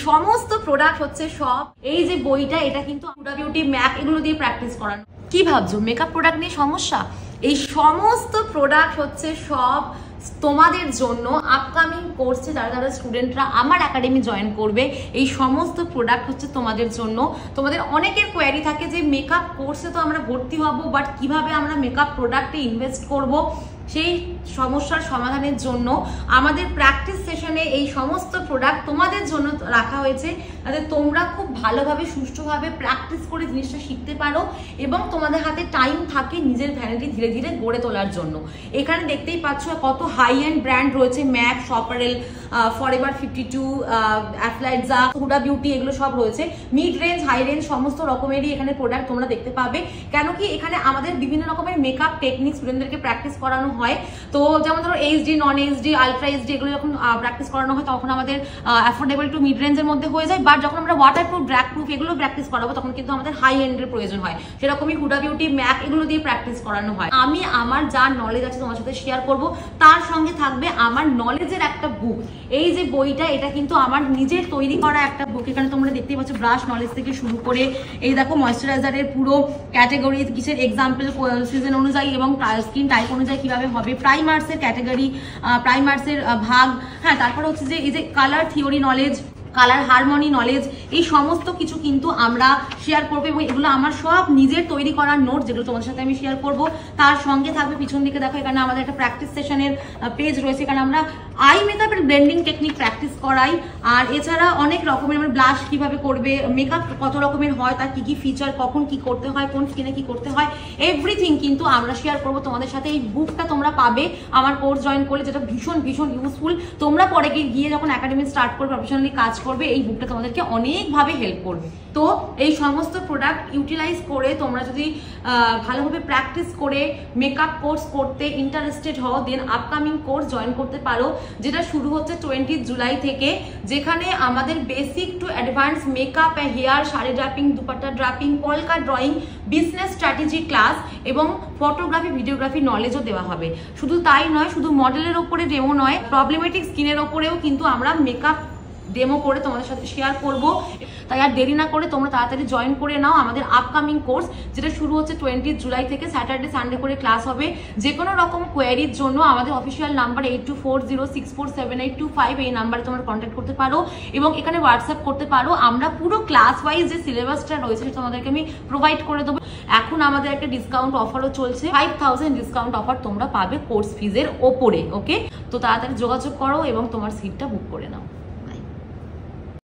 সমস্ত প্রোডাক্ট হচ্ছে সব এই যে বইটা, এটা কিন্তু হুডা বিউটি ম্যাক এগুলো দিয়ে প্র্যাকটিস করানো। কি ভাবছো মেকআপ প্রোডাক্ট নিয়ে সমস্যা? এই সমস্ত প্রোডাক্ট হচ্ছে সব তোমাদের জন্য আপকামিং কোর্সে যারা যারা স্টুডেন্টরা আমার একাডেমি জয়েন করবে, এই সমস্ত প্রোডাক্ট হচ্ছে তোমাদের জন্য। তোমাদের অনেকের কোয়ারি থাকে যে মেকআপ কোর্সে তো আমরা ভর্তি হব, বাট কিভাবে আমরা মেকআপ প্রোডাক্টে ইনভেস্ট করব, সেই সমস্যার সমাধানের জন্য আমাদের প্র্যাকটিস সেশনে এই সমস্ত প্রোডাক্ট তোমাদের জন্য রাখা হয়েছে, যাতে তোমরা খুব ভালোভাবে সুষ্ঠুভাবে প্র্যাকটিস করে জিনিসটা শিখতে পারো এবং তোমাদের হাতে টাইম থাকে নিজের ভ্যানিটি ধীরে ধীরে গড়ে তোলার জন্য। এখানে দেখতেই পাচ্ছ কত হাই এন্ড ব্র্যান্ড রয়েছে, ম্যাক, শপারেল, ফরএভার 52, অ্যাফ্লাইটজা, হুডা বিউটি, এগুলো সব রয়েছে। মিড রেঞ্জ, হাই রেঞ্জ সমস্ত রকমেরই এখানে প্রোডাক্ট তোমরা দেখতে পাবে। কেন কি এখানে আমাদের বিভিন্ন রকমের মেকআপ টেকনিক স্টুডেন্টদেরকে প্র্যাকটিস করানো হয়। তো যেমন ধরো এইচডি, নন এইচডি, আলট্রা এইচডি এগুলো যখন প্র্যাকটিস করানো হয় তখন আমাদের অ্যাফোর্ডেবল টু মিড রেঞ্জের মধ্যে হয়ে যায়। বাট যখন আমরা ওয়াটারপ্রুফ, ড্র্যাগ প্রুফ এগুলো প্র্যাকটিস করাবো তখন কিন্তু আমাদের হাই এন্ডের প্রয়োজন হয়। সেরকমই হুডা বিউটি, ম্যাক এগুলো দিয়ে প্র্যাকটিস করানো হয়। আমি আমার যা নলেজ আছে তোমার সাথে শেয়ার করব, তার সঙ্গে থাকবে আমার নলেজের একটা বুক। এই যে বইটা, এটা কিন্তু আমার নিজের তৈরি করা একটা বুক। এখানে তোমরা দেখতেই পাচ্ছ ব্রাশ নলেজ থেকে শুরু করে এই দেখো ময়শ্চারাইজারের পুরো ক্যাটাগরি, কিসের এক্সাম্পল, সিজন অনুযায়ী এবং স্কিন টাইপ অনুযায়ী কিভাবে হবে, প্রাইমার্সের ক্যাটাগরি, প্রাইমার্সের ভাগ, হ্যাঁ, তারপরে হচ্ছে যে এই যে colour theory knowledge, colour harmony knowledge, এই সমস্ত কিছু কিন্তু আমরা শেয়ার করবো এবং এগুলো আমার সব নিজের তৈরি করার নোট, যেগুলো তোমাদের সাথে আমি শেয়ার করব। তার সঙ্গে থাকবে পিছন দিকে দেখো এখানে আমাদের একটা প্র্যাকটিস সেশনের পেজ রয়েছে, এখানে আমরা আই মেকআপের ব্লেন্ডিং টেকনিক প্র্যাকটিস করাই। আর এছাড়া অনেক রকমের আমরা ব্লাশ কিভাবে করবে, মেকআপ কত রকমের হয়, তার কি কি ফিচার, কখন কি করতে হয়, কোন স্কিনে কি করতে হয়, এভরিথিং কিন্তু আমরা শেয়ার করবো তোমাদের সাথে। এই বুকটা তোমরা পাবে আমার কোর্স জয়েন করলে, যেটা ভীষণ ভীষণ ইউজফুল। তোমরা পরে গিয়ে যখন একাডেমি স্টার্ট করবে, প্রফেশনালি কাজ করবে, এই বুকটা তোমাদেরকে অনেকভাবে হেল্প করবে। তো এই সমস্ত প্রোডাক্ট ইউটিলাইজ করে তোমরা যদি ভালোভাবে প্র্যাকটিস করে মেকআপ কোর্স করতে ইন্টারেস্টেড হও, দেন আপকামিং কোর্স জয়েন করতে পারো, যেটা শুরু হচ্ছে 20 জুলাই থেকে, যেখানে আমাদের basic to advance makeup, hair, sari draping, dupatta draping, কলকা ড্রয়িং, বিজনেস স্ট্র্যাটেজি ক্লাস এবং ফটোগ্রাফি, ভিডিওগ্রাফি নলেজও দেওয়া হবে। শুধু তাই নয়, শুধু মডেলের ওপরে ডেমো নয়, প্রবলেমেটিক স্কিনের ওপরেও কিন্তু আমরা মেকআপ ডেমো করে তোমাদের সাথে শেয়ার করব। তাই আর দেরি না করে তোমরা তাড়াতাড়ি জয়েন করে নাও আমাদের আপকামিং কোর্স, যেটা শুরু হচ্ছে 20 জুলাই থেকে। স্যাটারডে সানডে করে ক্লাস হবে। যে কোনো রকম কোয়ারির জন্য আমাদের অফিসিয়াল নাম্বার 8240647825, এই নাম্বারে তোমরা কন্ট্যাক্ট করতে পারো এবং এখানে হোয়াটসঅ্যাপ করতে পারো। আমরা পুরো ক্লাস ওয়াইজ যে সিলেবাসটা রয়েছে সেটা তোমাদেরকে আমি প্রোভাইড করে দেবো। এখন আমাদের একটা ডিসকাউন্ট অফারও চলছে, 5000 ডিসকাউন্ট অফার তোমরা পাবে কোর্স ফিজের ওপরে। ওকে, তো তাড়াতাড়ি যোগাযোগ করো এবং তোমার সিটটা বুক করে নাও।